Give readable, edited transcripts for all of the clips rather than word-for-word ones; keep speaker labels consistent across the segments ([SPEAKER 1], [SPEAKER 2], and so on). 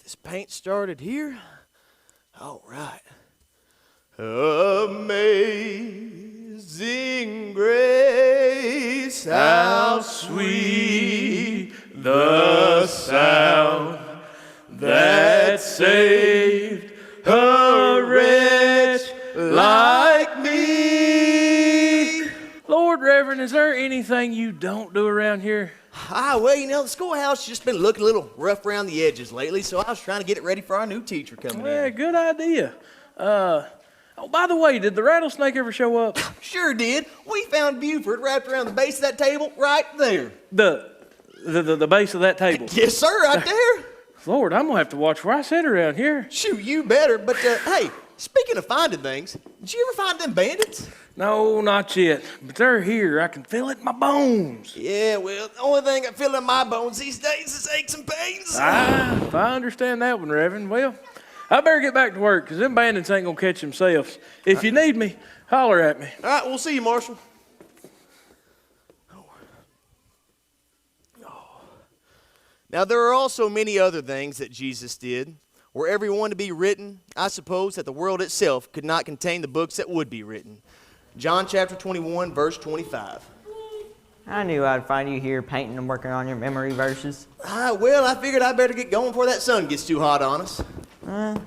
[SPEAKER 1] This paint started here. All right. Amazing grace, how sweet the sound that saved a wretch like me.
[SPEAKER 2] Lord, Reverend, is there anything you don't do around here?
[SPEAKER 1] Well, the schoolhouse has just been looking a little rough around the edges lately, so I was trying to get it ready for our new teacher coming
[SPEAKER 2] Yeah,
[SPEAKER 1] in.
[SPEAKER 2] good idea. Oh, by the way, did the rattlesnake ever show up?
[SPEAKER 1] Sure did. We found Buford wrapped around the base of that table right there.
[SPEAKER 2] The base of that table?
[SPEAKER 1] Yes, sir, right there.
[SPEAKER 2] Lord, I'm going to have to watch where I sit around here.
[SPEAKER 1] Shoot, you better. But, hey, speaking of finding things, did you ever find them bandits?
[SPEAKER 2] No, not yet. But they're here. I can feel it in my bones.
[SPEAKER 1] Yeah, well, the only thing I feel in my bones these days is aches and pains.
[SPEAKER 2] If I understand that one, Reverend. Well, I better get back to work, because them bandits ain't going to catch themselves. If you need me, holler at me.
[SPEAKER 1] All right, we'll see you, Marshal. Now, there are also many other things that Jesus did. Were every one to be written, I suppose that the world itself could not contain the books that would be written. John chapter 21, verse 25.
[SPEAKER 3] I knew I'd find you here painting and working on your memory verses.
[SPEAKER 1] Well, I figured I'd better get going before that sun gets too hot on us.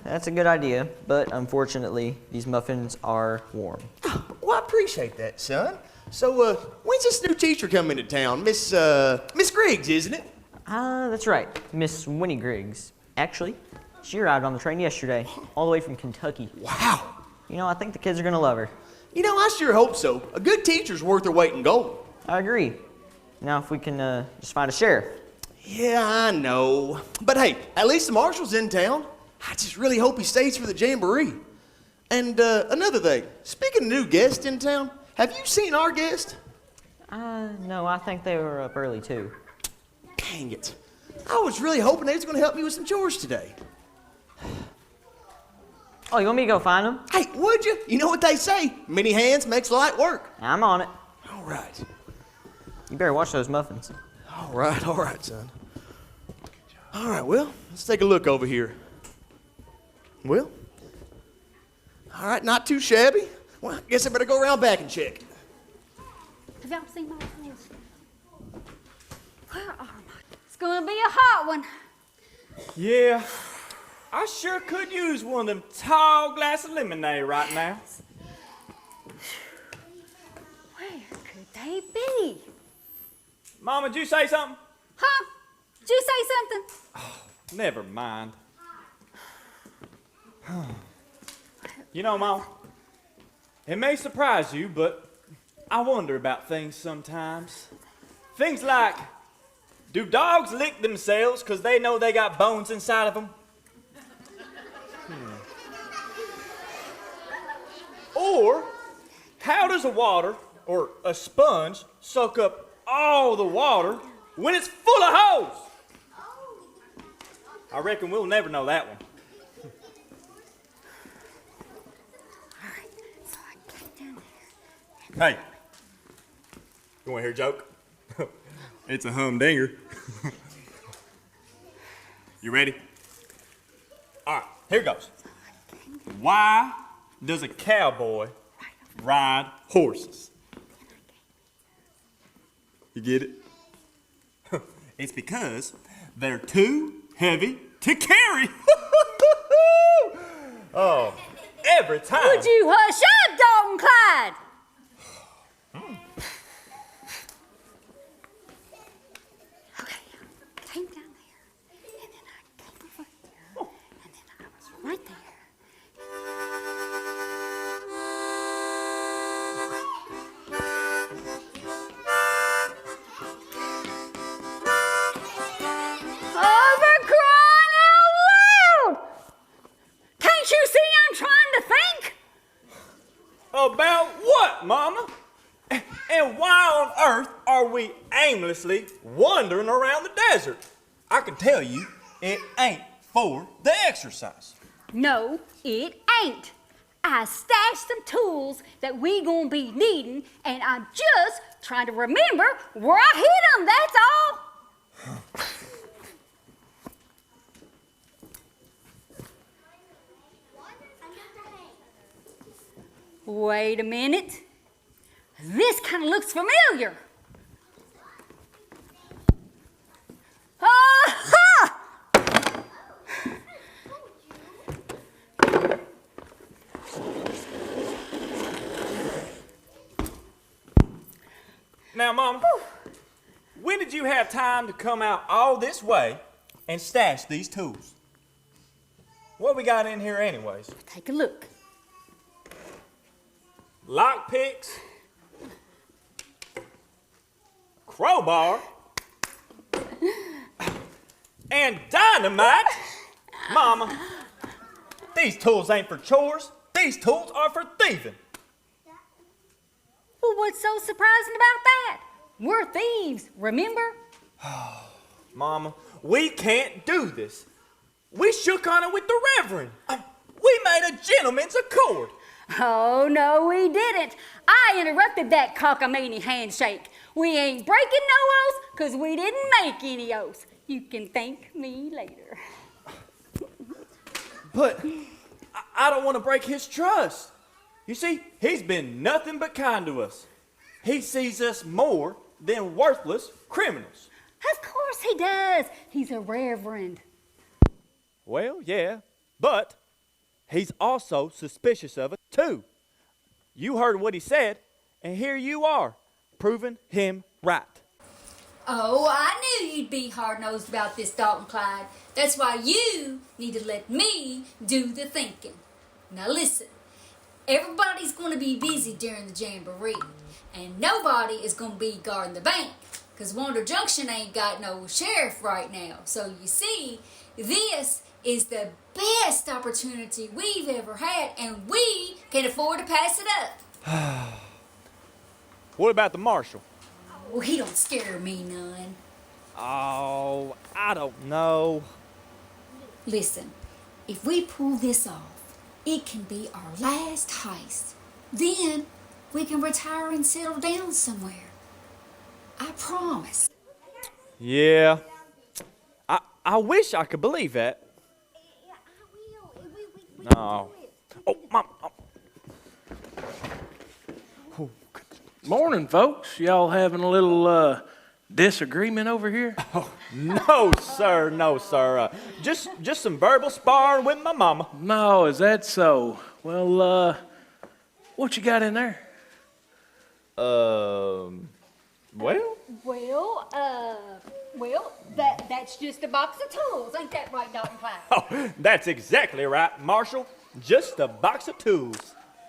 [SPEAKER 3] That's a good idea, but unfortunately, these muffins are warm.
[SPEAKER 1] Well, I appreciate that, son. So, when's this new teacher coming to town? Miss Griggs, isn't it?
[SPEAKER 3] That's right, Miss Winnie Griggs. Actually, she arrived on the train yesterday, all the way from Kentucky.
[SPEAKER 1] Wow.
[SPEAKER 3] I think the kids are gonna love her.
[SPEAKER 1] I sure hope so. A good teacher's worth her weight in gold.
[SPEAKER 3] I agree. Now, if we can just find a sheriff.
[SPEAKER 1] Yeah, I know. But hey, at least the marshal's in town. I just really hope he stays for the jamboree. And another thing, speaking of new guests in town, have you seen our guest?
[SPEAKER 3] No, I think they were up early too.
[SPEAKER 1] Dang it. I was really hoping they was going to help me with some chores today.
[SPEAKER 3] Oh, you want me to go find them?
[SPEAKER 1] Hey, would you? You know what they say, many hands makes light work.
[SPEAKER 3] I'm on it.
[SPEAKER 1] All right.
[SPEAKER 3] You better watch those muffins.
[SPEAKER 1] All right, son. All right, well, let's take a look over here. Well, all right, not too shabby. Well, I guess I better go around back and check.
[SPEAKER 4] Have y'all seen my clothes? Where are my? It's gonna be a hot one.
[SPEAKER 5] Yeah, I sure could use one of them tall glasses of lemonade right now.
[SPEAKER 4] Where could they be?
[SPEAKER 5] Mama, did you say something?
[SPEAKER 4] Huh? Did you say something?
[SPEAKER 5] Never mind. Mama, it may surprise you, but I wonder about things sometimes. Things like, do dogs lick themselves because they know they got bones inside of them? Or, how does a water or a sponge soak up all the water when it's full of holes? I reckon we'll never know that one.
[SPEAKER 4] Alright, so I came down there.
[SPEAKER 5] Hey, you want to hear a joke? It's a humdinger. You ready? All right, here goes. Why does a cowboy ride horses? You get it? It's because they're too heavy to carry. Oh, every time.
[SPEAKER 4] Would you hush up, Dalton Clyde? Okay, I came down there, and then I came over here, and then I was right there. Over crying out loud! Can't you see I'm trying to think?
[SPEAKER 5] About what, Mama? And why on earth are we aimlessly wandering around the desert? I can tell you, it ain't for the exercise.
[SPEAKER 4] No, it ain't. I stashed some tools that we gonna be needing, and I'm just trying to remember where I hid them, that's all. Wait a minute. This kind of looks familiar. Ha!
[SPEAKER 5] Now, Mama, when did you have time to come out all this way and stash these tools? What we got in here anyways?
[SPEAKER 4] Take a look.
[SPEAKER 5] Lock picks, crowbar, and dynamite. Mama, these tools ain't for chores. These tools are for thieving.
[SPEAKER 4] Well, what's so surprising about that? We're thieves, remember?
[SPEAKER 5] Mama, we can't do this. We shook on it with the Reverend. We made a gentleman's accord.
[SPEAKER 4] Oh, no, we didn't. I interrupted that cockamamie handshake. We ain't breaking no oaths because we didn't make any oaths. You can thank me later.
[SPEAKER 5] But I don't want to break his trust. You see, he's been nothing but kind to us. He sees us more than worthless criminals.
[SPEAKER 4] Of course he does. He's a reverend.
[SPEAKER 5] Well, yeah, but he's also suspicious of us, too. You heard what he said, and here you are, proving him right.
[SPEAKER 6] Oh, I knew you'd be hard-nosed about this, Dalton Clyde. That's why you need to let me do the thinking. Now listen, everybody's going to be busy during the jamboree, and nobody is going to be guarding the bank, because Wonder Junction ain't got no sheriff right now. So you see, this is the best opportunity we've ever had, and we can afford to pass it up.
[SPEAKER 5] What about the marshal?
[SPEAKER 6] Well, he don't scare me none.
[SPEAKER 5] Oh, I don't know.
[SPEAKER 6] Listen, if we pull this off, it can be our last heist. Then we can retire and settle down somewhere. I promise.
[SPEAKER 5] Yeah, I wish I could believe that. No. Oh, Mom. Oh.
[SPEAKER 2] Morning, folks. Y'all having a little disagreement over here?
[SPEAKER 5] No, sir. No, sir. Just some verbal sparring with my mama.
[SPEAKER 2] No, is that so? Well, what you got in there?
[SPEAKER 5] Well,
[SPEAKER 4] Well, that's just a box of tools. Ain't that right, Dalton Clyde?
[SPEAKER 5] oh, that's exactly right, Marshal. Just a box of tools.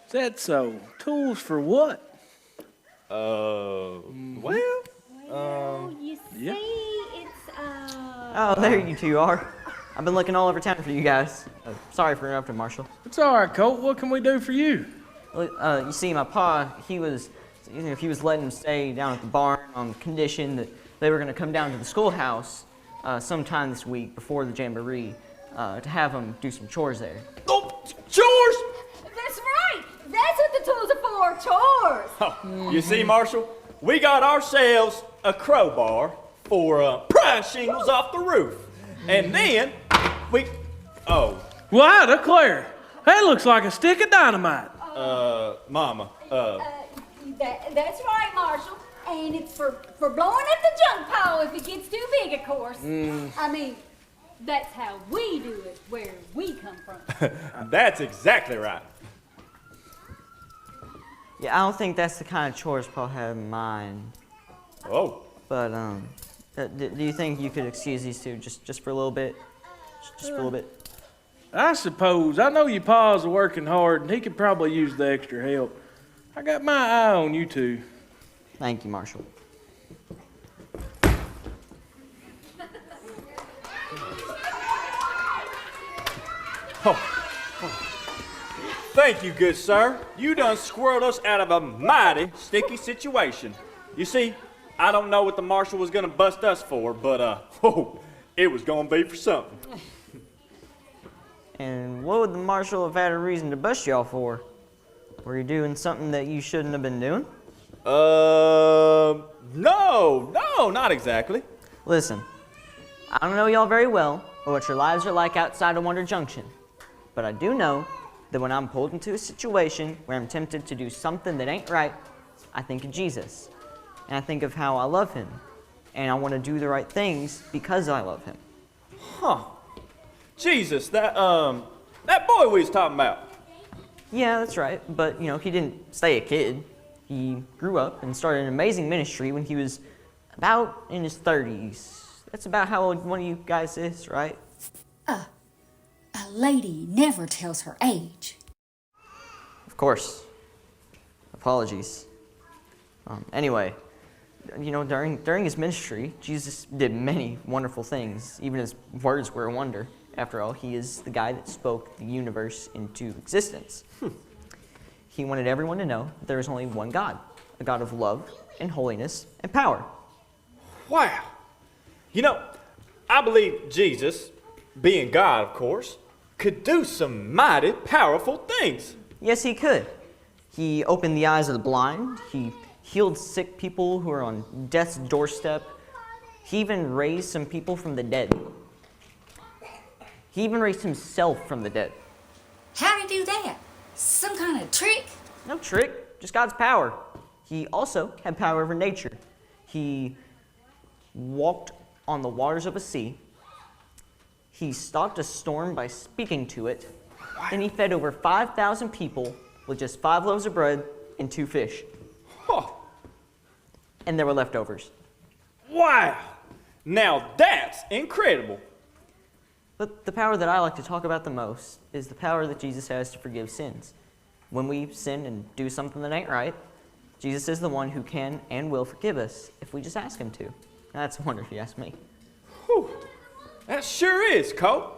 [SPEAKER 2] Is that so? Tools for what?
[SPEAKER 5] Well,
[SPEAKER 4] You see,
[SPEAKER 2] yeah.
[SPEAKER 4] it's,
[SPEAKER 3] Oh, there you two are. I've been looking all over town for you guys. Sorry for interrupting, Marshall.
[SPEAKER 2] It's all right, Colt. What can we do for you?
[SPEAKER 3] Well, you see, my pa, he was letting him stay down at the barn on condition that they were going to come down to the schoolhouse sometime this week before the jamboree to have him do some chores there.
[SPEAKER 5] oh, chores!
[SPEAKER 4] that's right. That's what the tools are for, chores.
[SPEAKER 5] Oh, you see, Marshal, we got ourselves a crowbar for prying shingles off the roof. And then oh.
[SPEAKER 2] Well, I declare, that looks like a stick of dynamite.
[SPEAKER 5] Mama,
[SPEAKER 4] That's right, Marshall. And it's for blowing up the junk pile if it gets too big, of course. I mean, that's how we do it where we come from.
[SPEAKER 5] that's exactly right.
[SPEAKER 3] Yeah, I don't think that's the kind of chores Pa had in mind.
[SPEAKER 5] Oh.
[SPEAKER 3] But, do you think you could excuse these two just for a little bit? Just for a little bit?
[SPEAKER 2] I suppose. I know your pa's working hard, and he could probably use the extra help. I got my eye on you two.
[SPEAKER 3] Thank you, Marshall.
[SPEAKER 5] Thank you, good sir. You done squirreled us out of a mighty sticky situation. You see, I don't know what the marshal was gonna bust us for, but it was gonna be for something.
[SPEAKER 3] And what would the marshal have had a reason to bust y'all for? Were you doing something that you shouldn't have been doing?
[SPEAKER 5] No, not exactly.
[SPEAKER 3] Listen, I don't know y'all very well or what your lives are like outside of Wonder Junction, but I do know that when I'm pulled into a situation where I'm tempted to do something that ain't right, I think of Jesus. And I think of how I love him. And I want to do the right things because I love him.
[SPEAKER 5] Huh. Jesus, that boy we was talking about.
[SPEAKER 3] Yeah, that's right. But, he didn't stay a kid. He grew up and started an amazing ministry when he was about in his 30s. That's about how old one of you guys is, right?
[SPEAKER 6] A lady never tells her age.
[SPEAKER 3] Of course. Apologies. Anyway, during his ministry, Jesus did many wonderful things. Even his words were a wonder. After all, he is the guy that spoke the universe into existence. He wanted everyone to know that there is only one God, a God of love and holiness and power.
[SPEAKER 5] Wow. I believe Jesus, being God, of course, could do some mighty powerful things.
[SPEAKER 3] Yes, he could. He opened the eyes of the blind. He healed sick people who are on death's doorstep. He even raised some people from the dead. He even raised himself from the dead.
[SPEAKER 6] How did he do that? Some kind of trick?
[SPEAKER 3] No trick, just God's power. He also had power over nature. He walked on the waters of a sea. He stopped a storm by speaking to it. And he fed over 5,000 people with just 5 loaves of bread and 2 fish.
[SPEAKER 5] Huh.
[SPEAKER 3] And there were leftovers.
[SPEAKER 5] Wow. Now that's incredible.
[SPEAKER 3] But the power that I like to talk about the most is the power that Jesus has to forgive sins. When we sin and do something that ain't right, Jesus is the one who can and will forgive us if we just ask him to. That's a wonder if you ask me.
[SPEAKER 5] Whew. That sure is, Cole.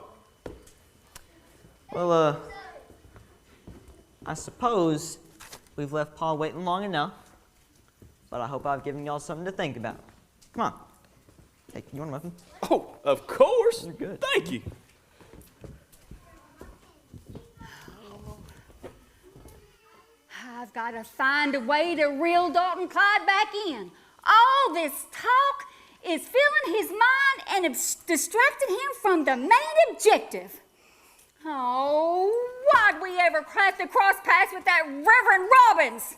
[SPEAKER 3] Well, I suppose we've left Paul waiting long enough, but I hope I've given y'all something to think about. Come on. Hey, you want a muffin?
[SPEAKER 5] Oh, of course.
[SPEAKER 3] You're good.
[SPEAKER 5] Thank you.
[SPEAKER 4] I've got to find a way to reel Dalton Clyde back in. All this talk is filling his mind and distracting him from the main objective. Oh, why'd we ever craft the cross paths with that Reverend Robbins?